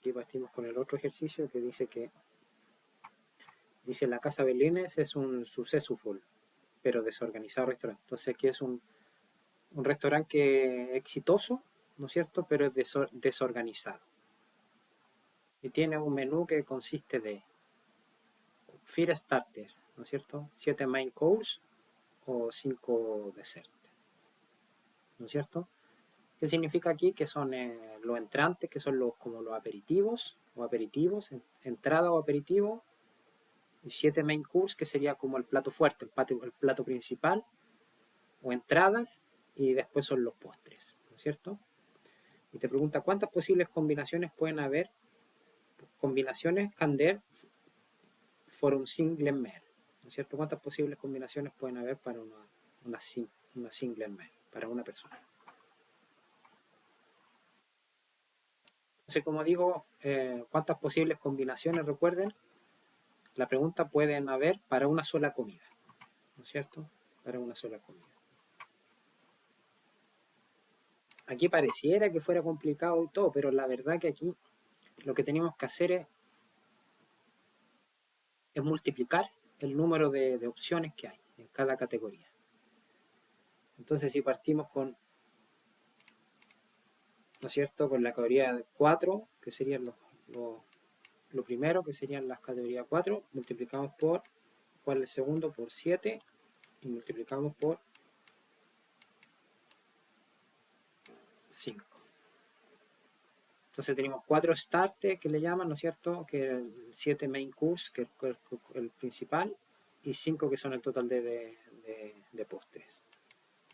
Aquí partimos con el otro ejercicio que dice la Casa Belines es un successful, pero desorganizado restaurante. Entonces aquí es un restaurante exitoso, ¿no es cierto? Pero es desorganizado. Y tiene un menú que consiste de Fire Starter, ¿no es cierto? 7 main course o 5 dessert, ¿no es cierto? ¿Qué significa aquí? Que son los entrantes, que son como los aperitivos o aperitivos, entrada o aperitivo, y 7 main course, que sería como el plato fuerte, el plato principal, o entradas, y después son los postres, ¿no es cierto? Y te pregunta cuántas posibles combinaciones pueden haber, combinaciones Candler for un single meal, ¿no es cierto? ¿Cuántas posibles combinaciones pueden haber para una single meal, para una persona? Entonces, como digo, ¿cuántas posibles combinaciones? Recuerden, la pregunta pueden haber para una sola comida, ¿no es cierto? Para una sola comida. Aquí pareciera que fuera complicado y todo, pero la verdad que aquí lo que tenemos que hacer es multiplicar el número de opciones que hay en cada categoría. Entonces, si partimos con, ¿no es cierto?, con la categoría 4, que serían lo primero, que serían las categorías 4, multiplicamos por, ¿cuál es el segundo? Por 7, y multiplicamos por 5. Entonces tenemos 4 starters que le llaman, ¿no es cierto? Que el 7 main course, que es el principal, y 5 que son el total de postres.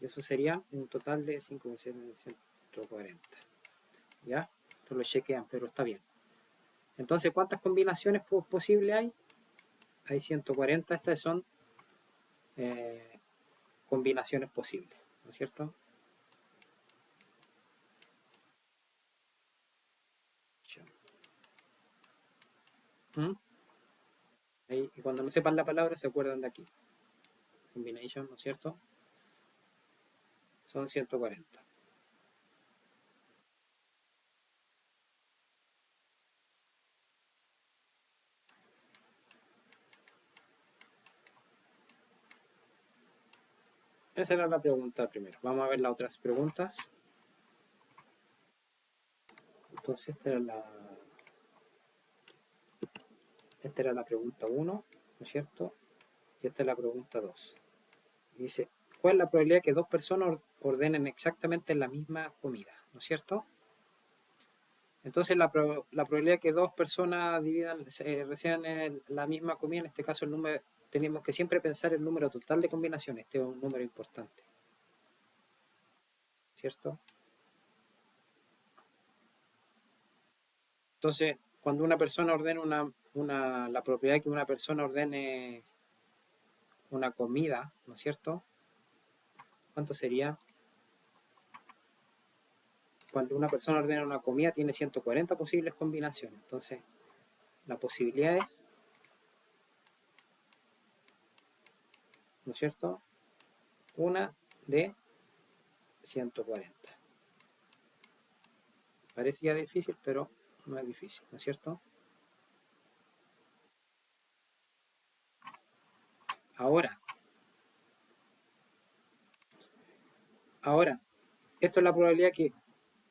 Y eso sería un total de 5, 140. ¿Ya? Esto lo chequean, pero está bien. Entonces, ¿cuántas combinaciones posibles hay? Hay 140. Estas son combinaciones posibles, ¿no es cierto? ¿Mm? Ahí, y cuando no sepan la palabra, se acuerdan de aquí. Combination, ¿no es cierto? Son 140. Esa era la pregunta primero. Vamos a ver las otras preguntas. Entonces, esta era la pregunta 1, ¿no es cierto? Y esta es la pregunta 2. Dice, ¿cuál es la probabilidad que dos personas ordenen exactamente la misma comida? ¿No es cierto? Entonces, la probabilidad que dos personas reciban la misma comida, en este caso el número, tenemos que siempre pensar el número total de combinaciones. Este es un número importante, ¿cierto? Entonces, cuando una persona ordena la probabilidad que una persona ordene una comida, ¿no es cierto? ¿Cuánto sería? Cuando una persona ordena una comida tiene 140 posibles combinaciones. Entonces, la posibilidad es, ¿no es cierto? Una de 140. Parecía difícil, pero no es difícil, ¿no es cierto? Ahora, esto es la probabilidad que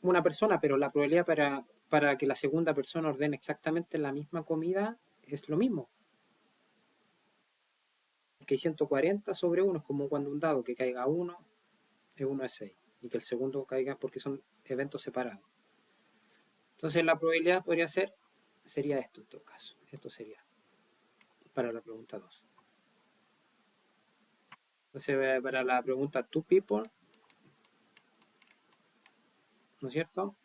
una persona, pero la probabilidad para que la segunda persona ordene exactamente la misma comida es lo mismo. Que hay 140 sobre 1, es como cuando un dado que caiga 1 es 6 y que el segundo caiga porque son eventos separados. Entonces la probabilidad sería esto en todo caso. Esto sería para la pregunta 2. Entonces para la pregunta 2 people, ¿no es cierto?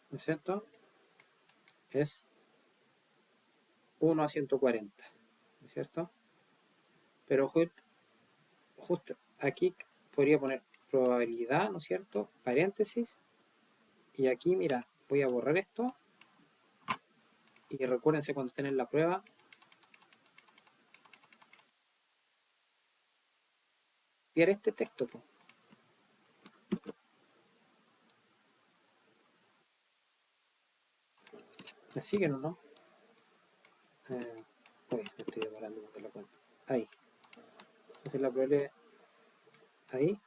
¿No es cierto? Es 1 a 140, ¿no es cierto? Pero justo aquí podría poner probabilidad, ¿no es cierto? Paréntesis. Y aquí, mira, voy a borrar esto. Y recuérdense cuando estén en la prueba, copiar este texto, ¿Me siguen o no? Uy, me estoy demorando porque la cuenta. Ahí. Entonces la probabilidad ahí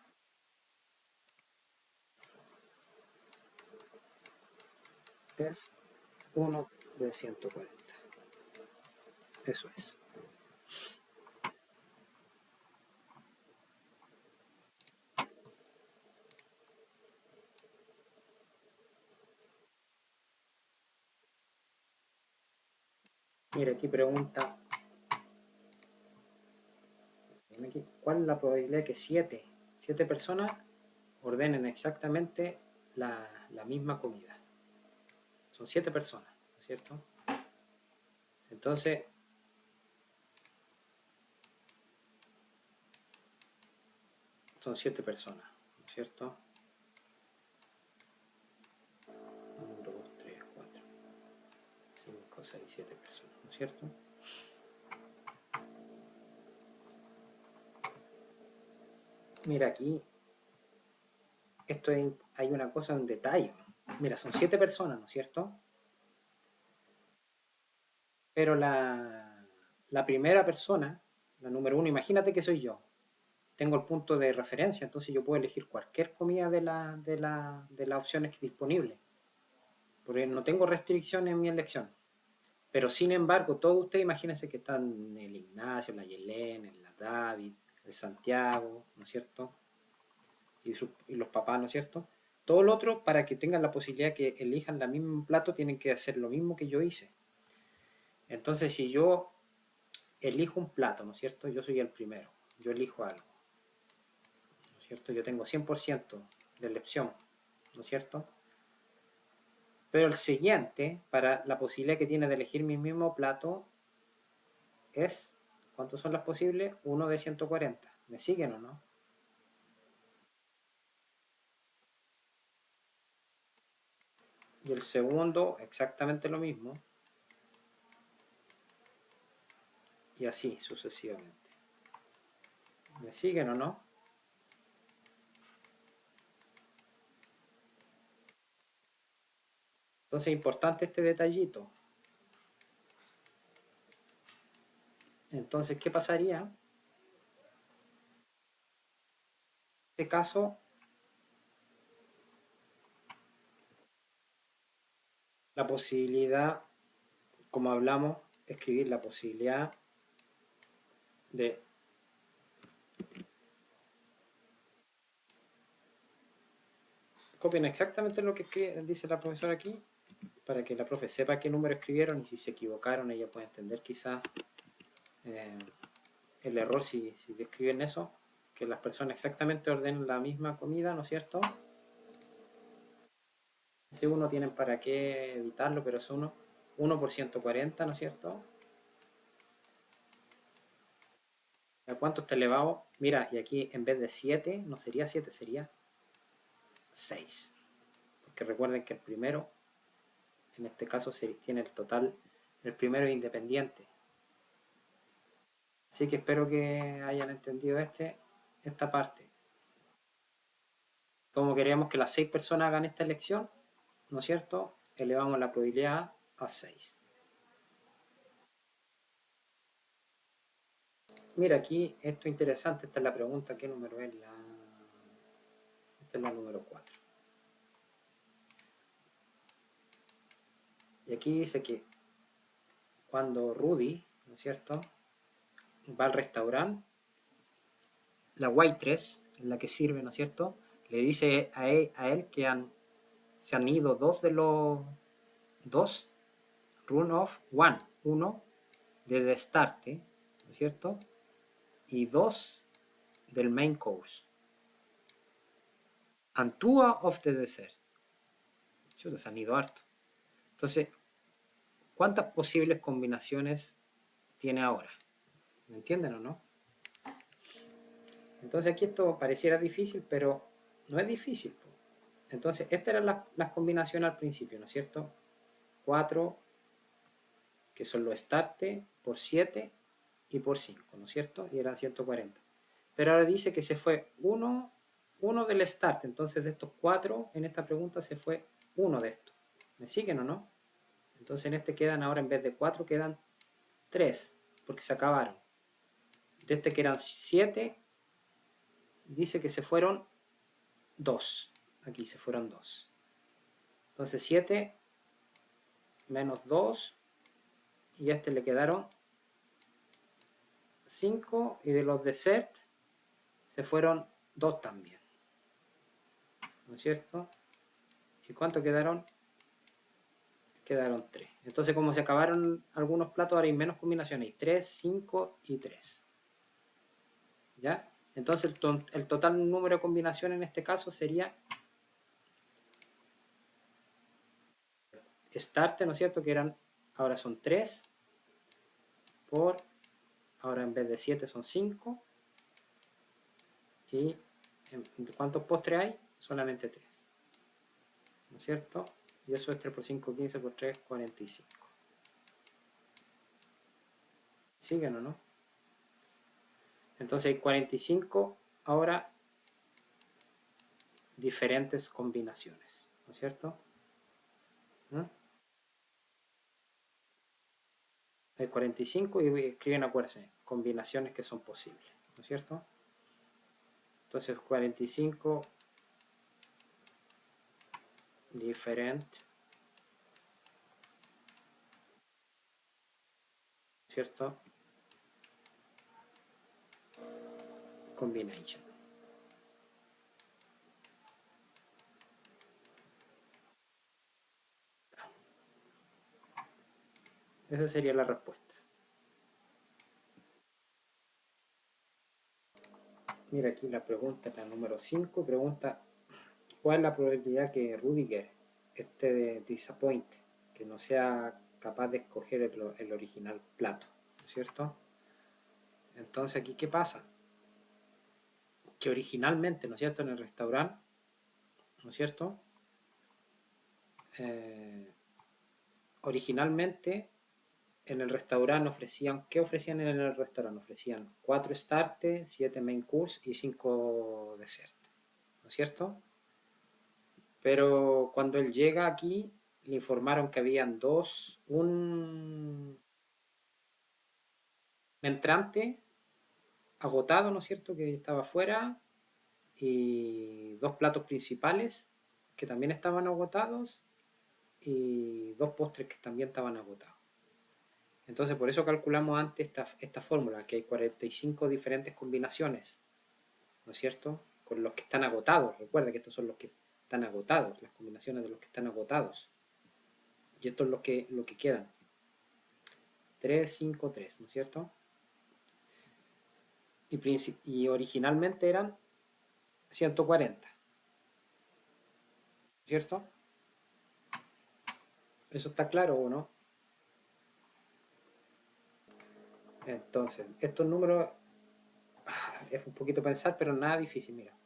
es 1 de 140. Eso es. Mira, aquí pregunta, ¿cuál es la probabilidad de que 7 personas ordenen exactamente la misma comida? Son 7 personas, ¿no es cierto? Entonces, son 7 personas, ¿no es cierto? 1, 2, 3, 4, 5, 6, 7 personas, ¿no es cierto? Mira, aquí hay una cosa en detalle. Mira, son 7 personas, ¿no es cierto? Pero la primera persona, la número 1, imagínate que soy yo. Tengo el punto de referencia, entonces yo puedo elegir cualquier comida de las opciones disponibles. Porque no tengo restricciones en mi elección. Pero sin embargo, todos ustedes imagínense que están el Ignacio, la Yelena, el David, el Santiago, ¿no es cierto? Y los papás, ¿no es cierto? Todo lo otro, para que tengan la posibilidad que elijan el mismo plato, tienen que hacer lo mismo que yo hice. Entonces, si yo elijo un plato, ¿no es cierto? Yo soy el primero, yo elijo algo, ¿no es cierto? Yo tengo 100% de elección, ¿no es cierto? Pero el siguiente, para la posibilidad que tiene de elegir mi mismo plato, es, ¿cuántos son las posibles? 1 de 140. ¿Me siguen o no? Y el segundo, exactamente lo mismo. Y así sucesivamente. ¿Me siguen o no? Entonces es importante este detallito. Entonces, ¿qué pasaría? En este caso, la posibilidad, como hablamos, escribir la posibilidad de copien exactamente lo que dice la profesora aquí, para que la profe sepa qué número escribieron y si se equivocaron ella puede entender quizás eh, el error si describen eso, que las personas exactamente ordenen la misma comida, ¿no es cierto? Ese uno tienen para qué evitarlo, pero es 1 por 140, ¿no es cierto? ¿A cuánto está elevado? Mira, y aquí en vez de 7, no sería 7, sería 6. Porque recuerden que el primero, en este caso, tiene el total, el primero es independiente. Así que espero que hayan entendido esta parte. Como queremos que las 6 personas hagan esta elección, ¿no es cierto? Elevamos la probabilidad a 6. Mira, aquí esto es interesante, esta es la pregunta, ¿qué número es esta es la número 4. Y aquí dice que cuando Rudy, ¿no es cierto?, va al restaurante, la waitress, la que sirve, ¿no es cierto?, le dice a él que se han ido dos run off, uno de destarte, ¿no es cierto?, y 2 del main course. And 2 of the dessert. Chuta, se han ido harto. Entonces, ¿cuántas posibles combinaciones tiene ahora? ¿Me entienden o no? Entonces aquí esto pareciera difícil, pero no es difícil. Entonces, estas eran las combinaciones al principio, ¿no es cierto? 4, que son los startes, por 7 y por 5, ¿no es cierto? Y eran 140. Pero ahora dice que se fue uno del start, entonces de estos 4 en esta pregunta se fue uno de estos. ¿Me siguen o no? Entonces en este quedan ahora, en vez de 4, quedan 3, porque se acabaron. De este que eran 7, dice que se fueron 2. Aquí se fueron 2. Entonces 7 menos 2, y a este le quedaron 5, y de los desert se fueron 2 también, ¿no es cierto? ¿Y cuánto quedaron? Quedaron 3. Entonces, como se acabaron algunos platos, ahora hay menos combinaciones. Hay 3, 5 y 3. ¿Ya? Entonces, el total número de combinaciones en este caso sería start, ¿no es cierto? Que eran, ahora son 3 por, ahora en vez de 7 son 5. Y ¿cuántos postres hay? Solamente 3. ¿No es cierto? Y eso es 3 por 5, 15 por 3, 45. ¿Siguen o no? Entonces hay 45 ahora diferentes combinaciones, ¿no es cierto? ¿Mm? Hay 45 y escriben, acuérdense, combinaciones que son posibles, ¿no es cierto? Entonces 45 different, ¿cierto? Combination. Esa sería la respuesta. Mira aquí la pregunta, la número 5, pregunta: ¿cuál es la probabilidad que Rudiger esté de disappoint, que no sea capaz de escoger el original plato, ¿no es cierto? Entonces aquí, ¿qué pasa? Que originalmente, ¿no es cierto?, en el restaurante, ¿no es cierto? Originalmente en el restaurante ofrecían, ¿qué ofrecían en el restaurante? Ofrecían 4 starters, 7 main course y 5 dessert, ¿no es cierto? Pero cuando él llega aquí, le informaron que habían un entrante agotado, ¿no es cierto?, que estaba afuera, y 2 platos principales que también estaban agotados, y 2 postres que también estaban agotados. Entonces, por eso calculamos antes esta fórmula, que hay 45 diferentes combinaciones, ¿no es cierto?, con los que están agotados. Recuerda que estos son los que están agotados, las combinaciones de los que están agotados. Y esto es lo que quedan. 3, 5, 3, ¿no es cierto? Y originalmente eran 140, ¿cierto? ¿Eso está claro o no? Entonces, estos números es un poquito pensar, pero nada difícil. Mira,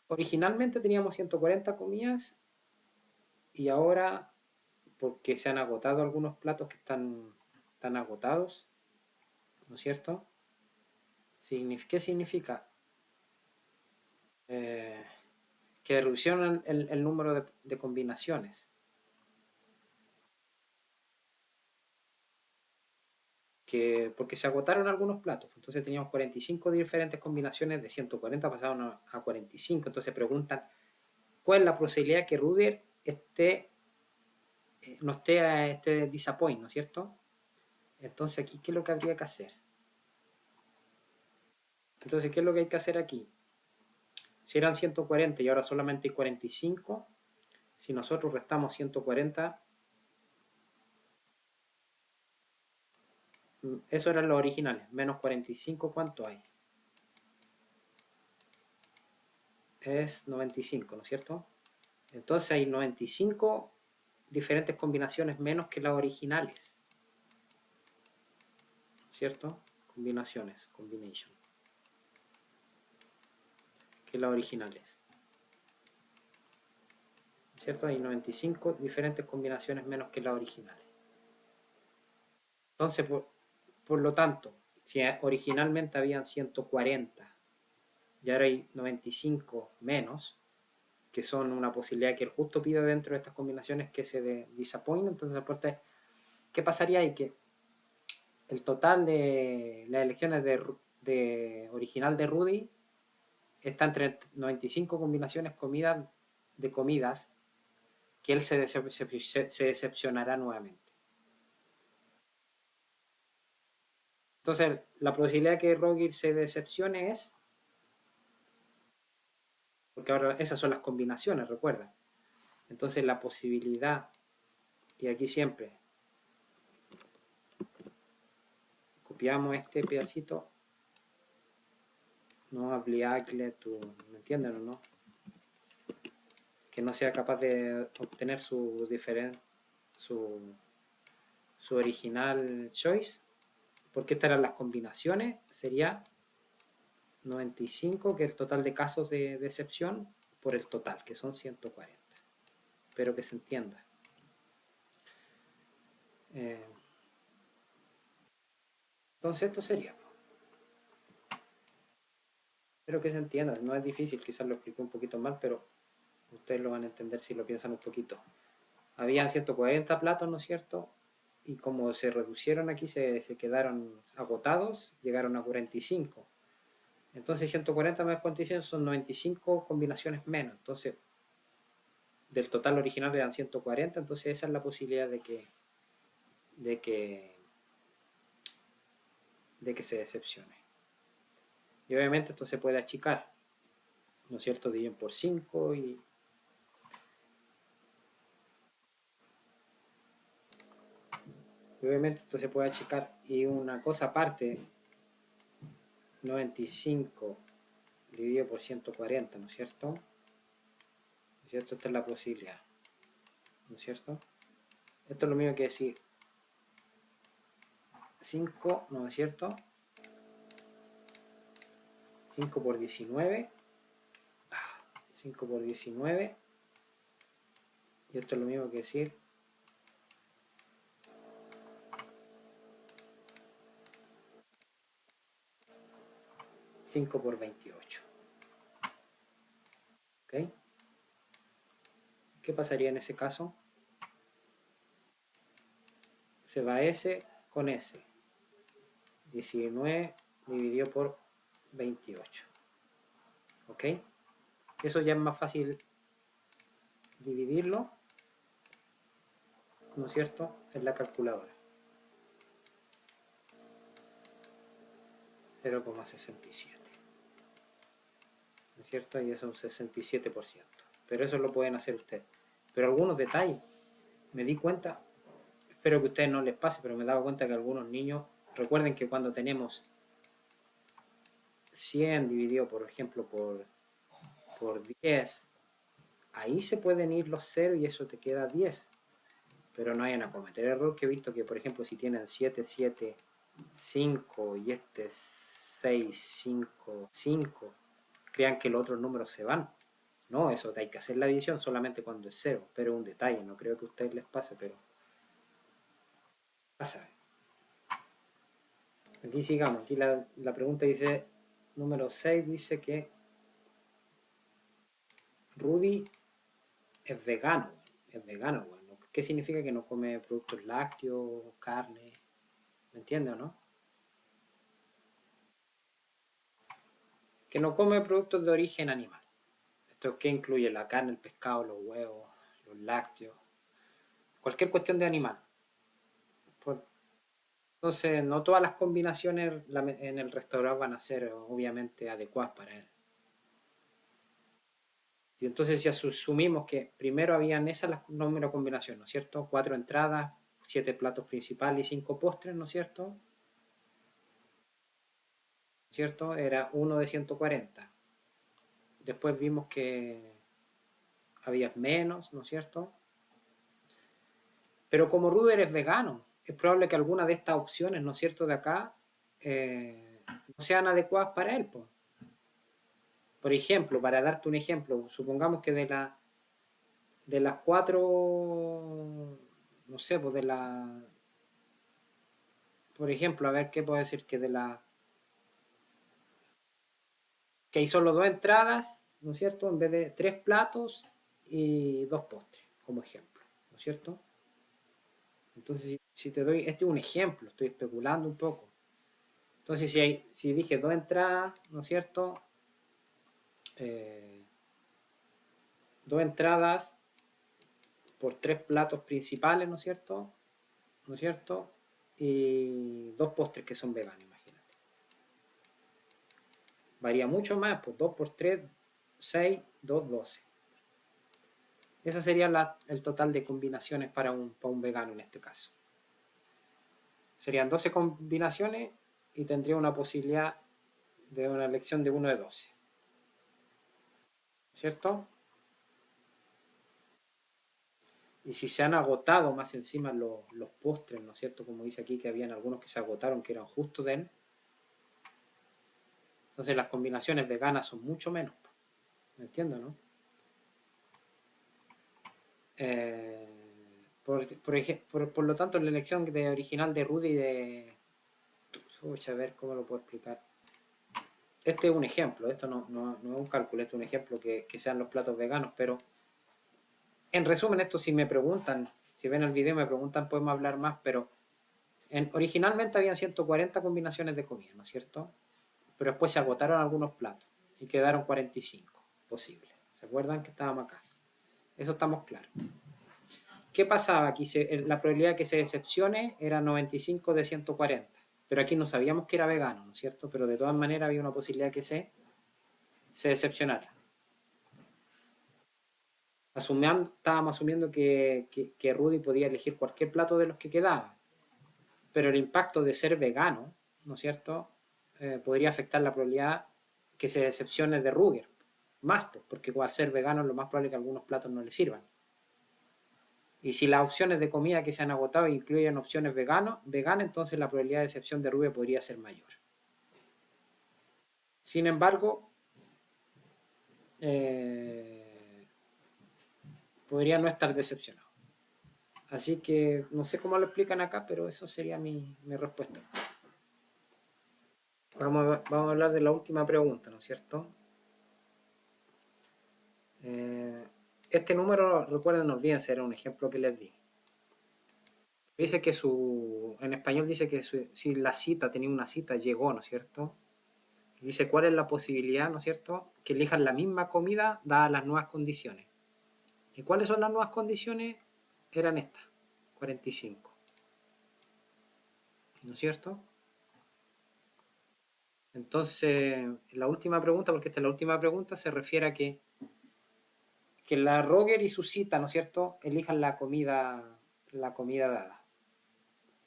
originalmente teníamos 140 comidas, y ahora, porque se han agotado algunos platos que están agotados, ¿no es cierto? ¿Qué significa? Que reduccionan el número de combinaciones. Porque se agotaron algunos platos. Entonces teníamos 45 diferentes combinaciones, de 140 pasaron a 45. Entonces preguntan, ¿cuál es la posibilidad que Rudiger no esté disappoint, ¿no es cierto? Entonces aquí, ¿qué es lo que habría que hacer? Entonces, ¿qué es lo que hay que hacer aquí? Si eran 140 y ahora solamente hay 45, si nosotros restamos 140, eso eran los originales, menos 45, ¿cuánto hay? Es 95, ¿no es cierto? Entonces hay 95 diferentes combinaciones menos que las originales, ¿cierto? Combinaciones, combination, que las originales, ¿cierto? Hay 95 diferentes combinaciones menos que las originales. Entonces, por lo tanto, si originalmente habían 140 y ahora hay 95 menos, que son una posibilidad que el justo pida dentro de estas combinaciones que se disappoint. Entonces, aporta, ¿qué pasaría ahí? Que el total de las elecciones de original de Rudy está entre 95 combinaciones de comidas que él se decepcionará nuevamente. Entonces, la posibilidad que Roger se decepcione es, porque ahora esas son las combinaciones, recuerda. Entonces, la posibilidad, y aquí siempre copiamos este pedacito, no ampliarle tu, ¿me entienden o no? Que no sea capaz de obtener su original choice, porque estas eran las combinaciones, sería 95, que es el total de casos de decepción, por el total, que son 140. Espero que se entienda. Entonces esto sería. Espero que se entienda, no es difícil, quizás lo expliqué un poquito mal, pero ustedes lo van a entender si lo piensan un poquito. Habían 140 platos, ¿no es cierto? Y como se reducieron aquí, se quedaron agotados, llegaron a 45. Entonces 140 más 45 son 95 combinaciones menos. Entonces, del total original eran 140, entonces esa es la posibilidad de que se decepcione. Y obviamente esto se puede achicar, ¿no es cierto? Dividen por 5 y obviamente esto se puede achicar. Y una cosa aparte, 95 dividido por 140, ¿no es cierto? ¿No es cierto? Esta es la posibilidad, ¿no es cierto? Esto es lo mismo que decir 5, ¿no es cierto? 5 por 19. 5 por 19. Y esto es lo mismo que decir 5 por 28. ¿Ok? ¿Qué pasaría en ese caso? Se va S con S. 19 dividido por 28. ¿Ok? Eso ya es más fácil dividirlo, ¿no es cierto?, en la calculadora. 0,67. ¿No es cierto? Y eso es un 67%. Pero eso lo pueden hacer ustedes. Pero algunos detalles, me di cuenta, espero que a ustedes no les pase, pero me he dado cuenta que algunos niños, recuerden que cuando tenemos 100 dividido, por ejemplo, por 10, ahí se pueden ir los 0 y eso te queda 10. Pero no vayan a cometer error, que he visto que, por ejemplo, si tienen 7, 7, 5 y este es 6, 5, 5, crean que los otros números se van. No, eso hay que hacer la división solamente cuando es 0, pero es un detalle, no creo que a ustedes les pase, pero pasa. Aquí sigamos, aquí la pregunta dice, número 6 dice que Rudy es vegano, bueno. ¿Qué significa que no come productos lácteos, carne? ¿Me entiendes o no? Que no come productos de origen animal. ¿Esto qué incluye? La carne, el pescado, los huevos, los lácteos, cualquier cuestión de animal. Entonces, no todas las combinaciones en el restaurante van a ser obviamente adecuadas para él. Y entonces, si asumimos que primero habían esas las número combinación, ¿no es cierto? 4 entradas, 7 platos principales y 5 postres, ¿no es cierto? ¿Cierto? Era 1 de 140. Después vimos que había menos, ¿no es cierto? Pero como Ruder es vegano, es probable que alguna de estas opciones, ¿no es cierto?, de acá no sean adecuadas para él. Pues. Por ejemplo, para darte un ejemplo, supongamos que de las 4, no sé, pues por ejemplo, a ver qué puedo decir, que hay solo 2 entradas ¿no es cierto? En vez de 3 platos y 2 postres, como ejemplo, ¿no es cierto? Entonces, si te doy, este es un ejemplo, estoy especulando un poco. Entonces, si dije 2 entradas, ¿no es cierto? 2 entradas por 3 platos principales, ¿no es cierto? ¿No es cierto? Y 2 postres que son veganos, imagínate. Varía mucho más, pues 2 por 3, 6, 2, 12. Ese sería el total de combinaciones para un vegano en este caso. Serían 12 combinaciones y tendría una posibilidad de una elección de 1 de 12. ¿Cierto? Y si se han agotado más encima los postres, ¿no es cierto? Como dice aquí que habían algunos que se agotaron que eran justo de él. Entonces las combinaciones veganas son mucho menos. ¿Me entiendo, no? Por lo tanto, la elección original de Rudy de... a ver cómo lo puedo explicar. Este es un ejemplo, esto no es un cálculo, esto es un ejemplo que sean los platos veganos, pero en resumen, esto si me preguntan, si ven el video me preguntan, podemos hablar más, pero originalmente habían 140 combinaciones de comida, ¿no es cierto? Pero después se agotaron algunos platos y quedaron 45 posibles. ¿Se acuerdan que estábamos acá? Eso estamos claros. ¿Qué pasaba aquí? La probabilidad de que se decepcione era 95 de 140. Pero aquí no sabíamos que era vegano, ¿no es cierto? Pero de todas maneras había una posibilidad de que se decepcionara. Estábamos asumiendo que Rudy podía elegir cualquier plato de los que quedaban. Pero el impacto de ser vegano, ¿no es cierto? Podría afectar la probabilidad que se decepcione de Ruger. Más, pues, porque al ser vegano lo más probable es que algunos platos no le sirvan. Y si las opciones de comida que se han agotado incluyen opciones veganas, entonces la probabilidad de decepción de Ruger podría ser mayor. Sin embargo, podría no estar decepcionado. Así que no sé cómo lo explican acá, pero eso sería mi respuesta. Vamos a hablar de la última pregunta, ¿no es cierto? Este número, recuerden, no olviden, era un ejemplo que les di. Dice que en español dice que si la cita, tenía una cita, llegó, ¿no es cierto? Dice cuál es la posibilidad, ¿no es cierto? Que elijan la misma comida dadas las nuevas condiciones. ¿Y cuáles son las nuevas condiciones? Eran estas, 45. ¿No es cierto? Entonces, la última pregunta, porque esta es la última pregunta, se refiere a que la Roger y su cita, ¿no es cierto?, elijan la comida dada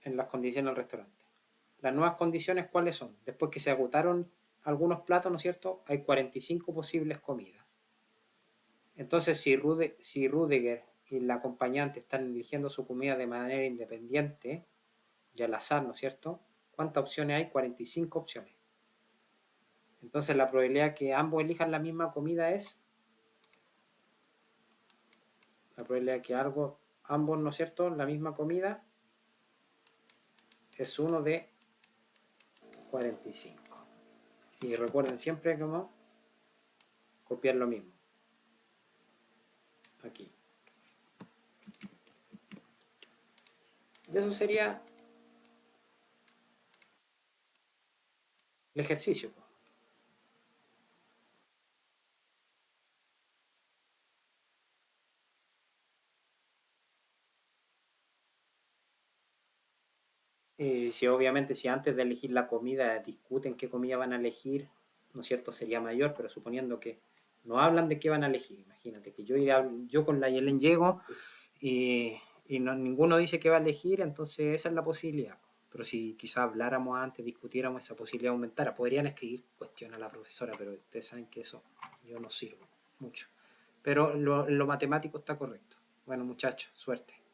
en las condiciones del restaurante. Las nuevas condiciones, ¿cuáles son? Después que se agotaron algunos platos, ¿no es cierto?, hay 45 posibles comidas. Entonces, si Rudiger y la acompañante están eligiendo su comida de manera independiente y al azar, ¿no es cierto?, ¿cuántas opciones hay? 45 opciones. Entonces, la probabilidad que ambos elijan la misma comida es... La probabilidad que ambos, ¿no es cierto?, la misma comida es 1 de 45. Y recuerden siempre cómo copiar lo mismo. Aquí. Y eso sería el ejercicio. Y si obviamente si antes de elegir la comida discuten qué comida van a elegir, ¿no es cierto?, sería mayor, pero suponiendo que no hablan de qué van a elegir. Imagínate que yo con la Yelen llego y ninguno dice qué va a elegir, entonces esa es la posibilidad. Pero si quizás habláramos antes, discutiéramos, esa posibilidad aumentara. Podrían escribir cuestiones a la profesora, pero ustedes saben que eso yo no sirvo mucho. Pero lo matemático está correcto. Bueno, muchachos, suerte.